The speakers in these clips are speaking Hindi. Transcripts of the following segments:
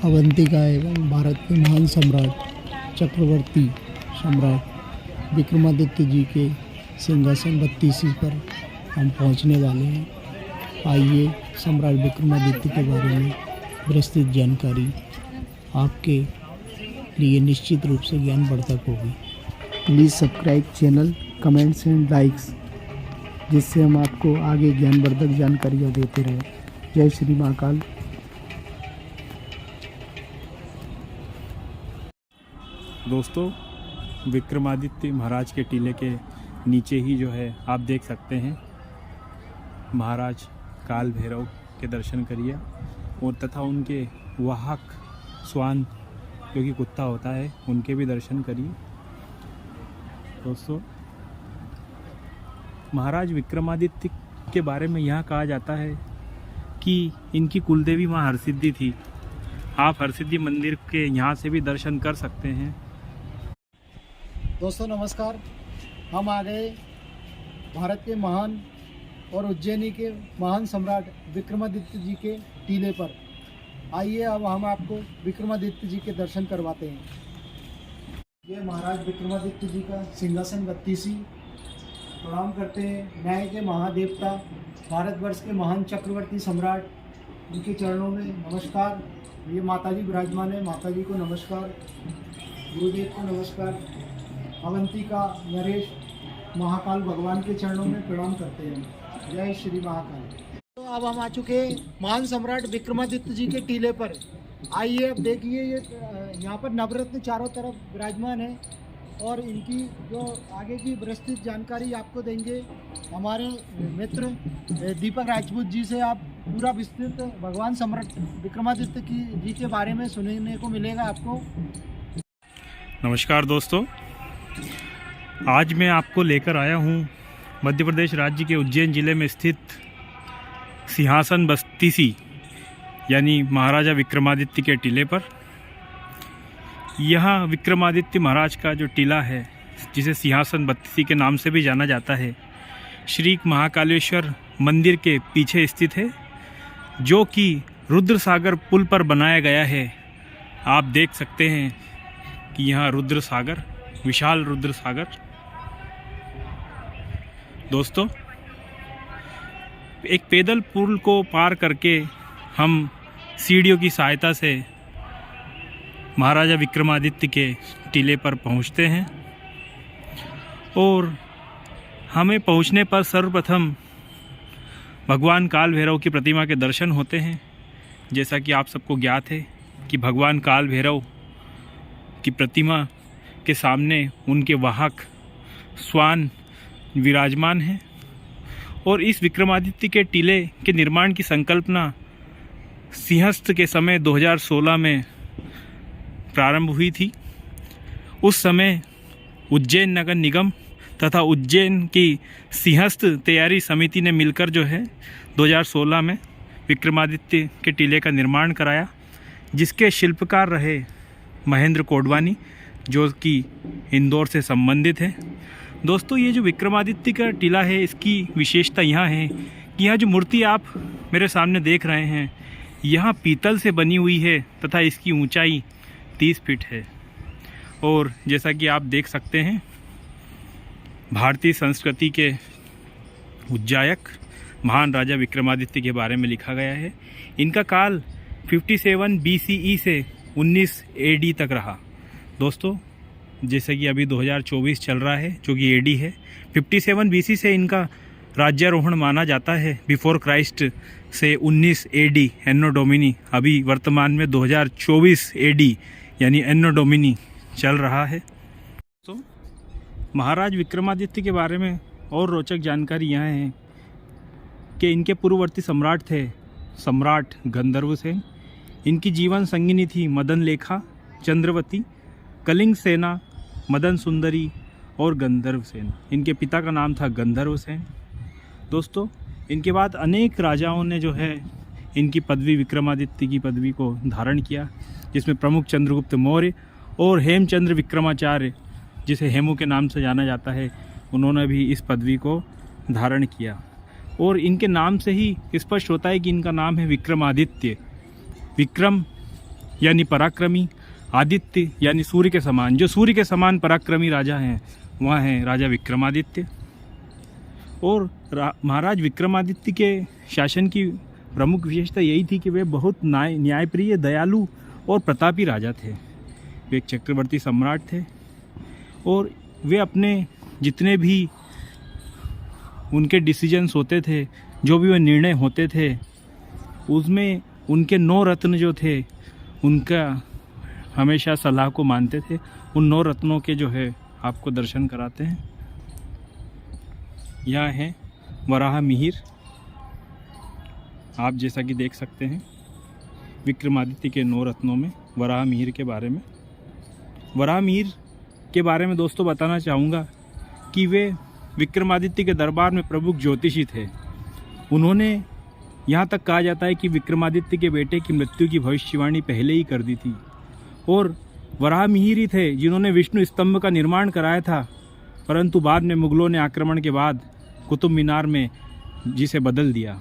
अवंतिका एवं भारत के महान सम्राट चक्रवर्ती सम्राट विक्रमादित्य जी के सिंहासन 32 पर हम पहुंचने वाले हैं। आइए सम्राट विक्रमादित्य के बारे में विस्तृत जानकारी आपके लिए निश्चित रूप से ज्ञानवर्धक होगी। Please subscribe channel, comments and likes, जिससे हम आपको आगे ज्ञानवर्धक जानकारियाँ देते रहें। जय श्री महाकाल। दोस्तों, विक्रमादित्य महाराज के टीले के नीचे ही जो है आप देख सकते हैं महाराज काल भैरव के दर्शन करिए और तथा उनके वाहक स्वान जो कि कुत्ता होता है उनके भी दर्शन करिए। दोस्तों, महाराज विक्रमादित्य के बारे में यह कहा जाता है कि इनकी कुलदेवी माँ हरसिद्धि थी। आप हरसिद्धि मंदिर के यहाँ से भी दर्शन कर सकते हैं। दोस्तों नमस्कार, हम आ गए भारत के महान और उज्जैनी के महान सम्राट विक्रमादित्य जी के टीले पर। आइए अब हम आपको विक्रमादित्य जी के दर्शन करवाते हैं। ये महाराज विक्रमादित्य जी का सिंहासन 32। प्रणाम करते हैं न्याय के महादेवता, भारतवर्ष के महान चक्रवर्ती सम्राट, उनके चरणों में नमस्कार। ये माताजी विराजमान है, माताजी को नमस्कार, गुरुदेव को नमस्कार। अवंतिका नरेश महाकाल भगवान के चरणों में प्रणाम करते हैं। जय श्री महाकाल। तो अब हम आ चुके हैं महान सम्राट विक्रमादित्य जी के टीले पर। आइए अब देखिए, ये यहाँ पर नवरत्न चारों तरफ विराजमान है और इनकी जो आगे की विस्तृत जानकारी आपको देंगे हमारे मित्र दीपक राजपूत जी से। आप पूरा विस्तृत भगवान सम्राट विक्रमादित्य जी के बारे में सुनने को मिलेगा आपको। नमस्कार दोस्तों, आज मैं आपको लेकर आया हूँ मध्य प्रदेश राज्य के उज्जैन ज़िले में स्थित सिंहासन 32 यानी महाराजा विक्रमादित्य के टीले पर। यहाँ विक्रमादित्य महाराज का जो टीला है, जिसे सिंहासन 32 के नाम से भी जाना जाता है, श्री महाकालेश्वर मंदिर के पीछे स्थित है, जो कि रुद्र सागर पुल पर बनाया गया है। आप देख सकते हैं कि यहाँ रुद्र सागर, विशाल रुद्र सागर। दोस्तों, एक पैदल पुल को पार करके हम सीढ़ियों की सहायता से महाराजा विक्रमादित्य के टीले पर पहुंचते हैं और हमें पहुंचने पर सर्वप्रथम भगवान काल भैरव की प्रतिमा के दर्शन होते हैं। जैसा कि आप सबको ज्ञात है कि भगवान काल भैरव की प्रतिमा के सामने उनके वाहक स्वान विराजमान हैं और इस विक्रमादित्य के टीले के निर्माण की संकल्पना सिंहस्थ के समय 2016 में प्रारंभ हुई थी। उस समय उज्जैन नगर निगम तथा उज्जैन की सिंहस्थ तैयारी समिति ने मिलकर जो है 2016 में विक्रमादित्य के टीले का निर्माण कराया, जिसके शिल्पकार रहे महेंद्र कोडवानी, जो कि इंदौर से संबंधित है। दोस्तों, ये जो विक्रमादित्य का टीला है, इसकी विशेषता यहाँ है कि यहाँ जो मूर्ति आप मेरे सामने देख रहे हैं, यहाँ पीतल से बनी हुई है तथा इसकी ऊंचाई 30 फीट है। और जैसा कि आप देख सकते हैं, भारतीय संस्कृति के उज्जायक महान राजा विक्रमादित्य के बारे में लिखा गया है। इनका काल 57 BCE से 19 AD तक रहा। दोस्तों, जैसे कि अभी 2024 चल रहा है, जो कि AD है, 57 BC से इनका राज्यारोहण माना जाता है। बिफोर क्राइस्ट से 19 AD एनो डोमिनी, अभी वर्तमान में 2024 AD यानी एनो डोमिनी चल रहा है। तो महाराज विक्रमादित्य के बारे में और रोचक जानकारी यह है कि इनके पूर्ववर्ती सम्राट थे सम्राट गंधर्व सेन। इनकी जीवन संगिनी थी मदन लेखा, चंद्रवती, कलिंग सेना, मदन सुंदरी और गंधर्व सेन। इनके पिता का नाम था गंधर्व सेन। दोस्तों, इनके बाद अनेक राजाओं ने जो है इनकी पदवी, विक्रमादित्य की पदवी को धारण किया, जिसमें प्रमुख चंद्रगुप्त मौर्य और हेमचंद्र विक्रमाचार्य, जिसे हेमू के नाम से जाना जाता है, उन्होंने भी इस पदवी को धारण किया। और इनके नाम से ही स्पष्ट होता है कि इनका नाम है विक्रमादित्य। विक्रम यानी पराक्रमी, आदित्य यानी सूर्य के समान, जो सूर्य के समान पराक्रमी राजा हैं वह हैं राजा विक्रमादित्य। और महाराज विक्रमादित्य के शासन की प्रमुख विशेषता यही थी कि वे बहुत न्यायप्रिय, दयालु और प्रतापी राजा थे। वे एक चक्रवर्ती सम्राट थे और वे अपने जितने भी उनके डिसीजंस होते थे, जो भी वे निर्णय होते थे, उसमें उनके 9 रत्न जो थे उनका हमेशा सलाह को मानते थे। उन 9 रत्नों के जो है आपको दर्शन कराते हैं। यह है वराह मिहिर। आप जैसा कि देख सकते हैं विक्रमादित्य के 9 रत्नों में वराह मिहिर के बारे में। वराह मिहिर के बारे में दोस्तों बताना चाहूँगा कि वे विक्रमादित्य के दरबार में प्रमुख ज्योतिषी थे। उन्होंने, यहाँ तक कहा जाता है कि विक्रमादित्य के बेटे की मृत्यु की भविष्यवाणी पहले ही कर दी थी। और वराह मिहिर ही थे जिन्होंने विष्णु स्तंभ का निर्माण कराया था, परंतु बाद में मुगलों ने आक्रमण के बाद कुतुब मीनार में जिसे बदल दिया।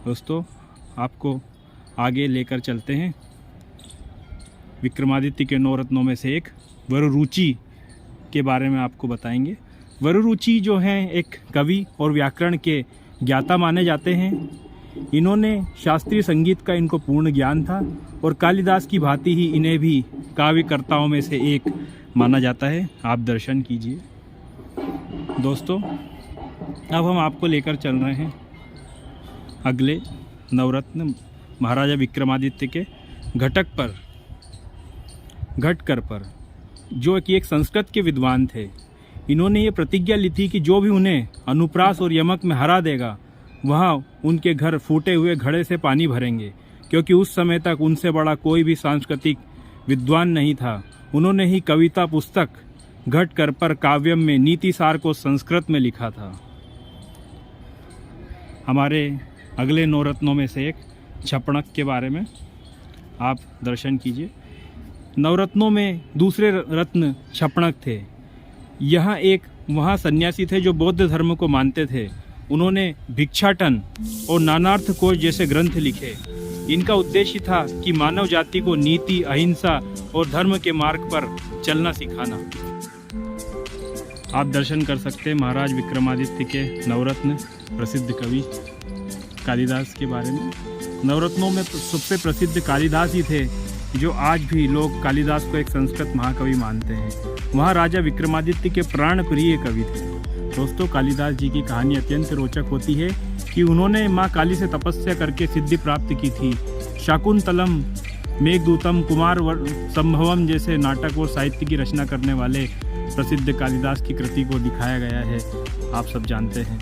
दोस्तों आपको आगे लेकर चलते हैं। विक्रमादित्य के 9 रत्नों में से एक वरुरुचि के बारे में आपको बताएंगे। वरुरुचि जो हैं एक कवि और व्याकरण के ज्ञाता माने जाते हैं। इन्होंने शास्त्रीय संगीत का इनको पूर्ण ज्ञान था और कालिदास की भांति ही इन्हें भी काव्यकर्ताओं में से एक माना जाता है। आप दर्शन कीजिए। दोस्तों अब हम आपको लेकर चल रहे हैं अगले नवरत्न महाराजा विक्रमादित्य के घटकर पर, जो कि एक संस्कृत के विद्वान थे। इन्होंने ये प्रतिज्ञा ली थी कि जो भी उन्हें अनुप्रास और यमक में हरा देगा वह उनके घर फूटे हुए घड़े से पानी भरेंगे, क्योंकि उस समय तक उनसे बड़ा कोई भी सांस्कृतिक विद्वान नहीं था। उन्होंने ही कविता पुस्तक घटकर पर काव्यम में नीति सार को संस्कृत में लिखा था। हमारे अगले 9 रत्नों में से एक छपणक के बारे में आप दर्शन कीजिए। नवरत्नों में दूसरे रत्न छपणक थे। यह एक वहाँ सन्यासी थे जो बौद्ध धर्म को मानते थे। उन्होंने भिक्षाटन और नानार्थ कोश जैसे ग्रंथ लिखे। इनका उद्देश्य था कि मानव जाति को नीति, अहिंसा और धर्म के मार्ग पर चलना सिखाना। आप दर्शन कर सकते हैं महाराज विक्रमादित्य के नवरत्न प्रसिद्ध कवि कालिदास के बारे में। नवरत्नों में सबसे प्रसिद्ध कालिदास ही थे, जो आज भी लोग कालिदास को एक संस्कृत महाकवि मानते हैं। वहाँ राजा विक्रमादित्य के प्राण प्रिय कवि थे। दोस्तों कालिदास जी की कहानी अत्यंत रोचक होती है कि उन्होंने माँ काली से तपस्या करके सिद्धि प्राप्त की थी। शाकुंतलम, मेघदूतम, कुमार संभवम जैसे नाटक और साहित्य की रचना करने वाले प्रसिद्ध कालिदास की कृति को दिखाया गया है, आप सब जानते हैं।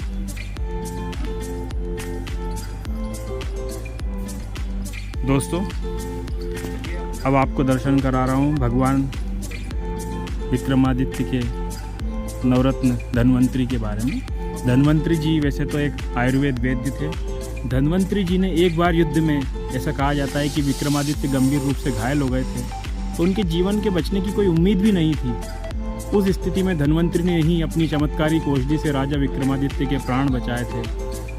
दोस्तों अब आपको दर्शन करा रहा हूँ भगवान विक्रमादित्य के नवरत्न धन्वंतरी के बारे में। धन्वंतरी जी वैसे तो एक आयुर्वेद वैद्य थे। धन्वंतरी जी ने एक बार युद्ध में, ऐसा कहा जाता है कि विक्रमादित्य गंभीर रूप से घायल हो गए थे, तो उनके जीवन के बचने की कोई उम्मीद भी नहीं थी। उस स्थिति में धन्वंतरी ने ही अपनी चमत्कारी औषधि से राजा विक्रमादित्य के प्राण बचाए थे।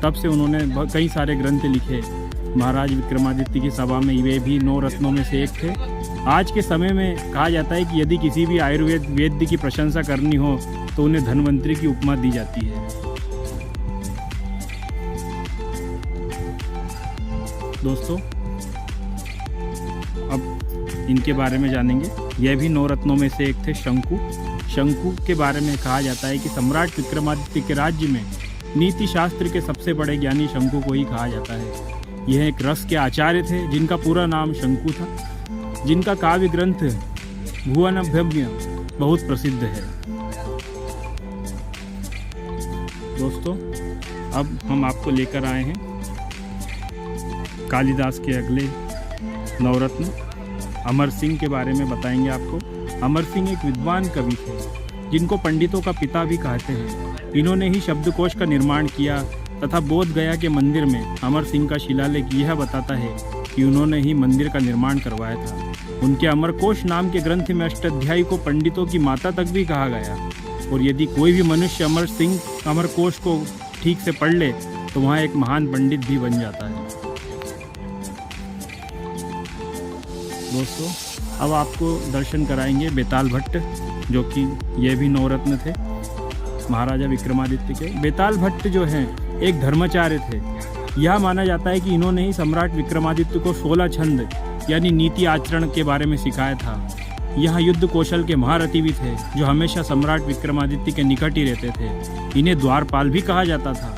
तब से उन्होंने कई सारे ग्रंथ लिखे। महाराज विक्रमादित्य की सभा में वे भी 9 रत्नों में से एक थे। आज के समय में कहा जाता है कि यदि किसी भी आयुर्वेद वैद्य की प्रशंसा करनी हो तो उन्हें धन्वंतरी की उपमा दी जाती है। दोस्तों अब इनके बारे में जानेंगे। यह भी 9 रत्नों में से एक थे शंकु। शंकु के बारे में कहा जाता है कि सम्राट विक्रमादित्य के राज्य में नीति शास्त्र के सबसे बड़े ज्ञानी शंकु को ही कहा जाता है। यह एक रस के आचार्य थे जिनका पूरा नाम शंकु था, जिनका काव्य ग्रंथ भुवनभव्य बहुत प्रसिद्ध है। दोस्तों अब हम आपको लेकर आए हैं कालिदास के अगले नवरत्न अमर सिंह के बारे में बताएंगे आपको। अमर सिंह एक विद्वान कवि थे जिनको पंडितों का पिता भी कहते हैं। इन्होंने ही शब्दकोश का निर्माण किया तथा बोध गया के मंदिर में अमर सिंह का शिलालेख यह बताता है कि उन्होंने ही मंदिर का निर्माण करवाया था। उनके अमरकोश नाम के ग्रंथ में अष्टाध्यायी को पंडितों की माता तक भी कहा गया, और यदि कोई भी मनुष्य अमरकोश को ठीक से पढ़ ले तो वहाँ एक महान पंडित भी बन जाता है। दोस्तों, अब आपको दर्शन कराएंगे बेताल भट्ट, जो कि ये भी नवरत्न थे महाराजा विक्रमादित्य के। बेताल भट्ट जो हैं एक धर्माचार्य थे। यह माना जाता है कि इन्होंने ही सम्राट विक्रमादित्य को 16 छंद यानी नीति आचरण के बारे में सिखाया था। यह युद्ध कौशल के महारथी भी थे, जो हमेशा सम्राट विक्रमादित्य के निकट ही रहते थे। इन्हें द्वारपाल भी कहा जाता था।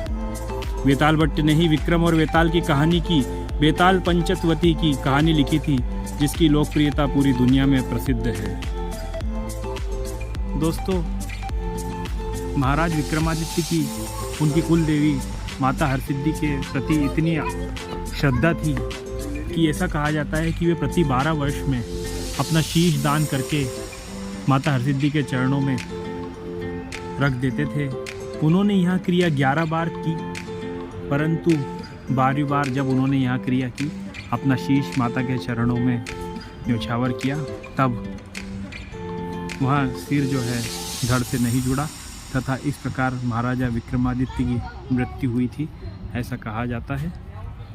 बेताल भट्ट ने ही विक्रम और बेताल की कहानी की बेताल पंचतवती की कहानी लिखी थी, जिसकी लोकप्रियता पूरी दुनिया में प्रसिद्ध है। दोस्तों, महाराज विक्रमादित्य की उनकी कुल देवी माता हरसिद्धि के प्रति इतनी श्रद्धा थी कि ऐसा कहा जाता है कि वे प्रति 12 वर्ष में अपना शीश दान करके माता हरसिद्धि के चरणों में रख देते थे। उन्होंने यह क्रिया 11 बार की, परंतु 12वीं बार जब उन्होंने यह क्रिया की, अपना शीश माता के चरणों में न्यौछावर किया, तब वह सिर जो है धड़ से नहीं जुड़ा तथा इस प्रकार महाराजा विक्रमादित्य की मृत्यु हुई थी, ऐसा कहा जाता है।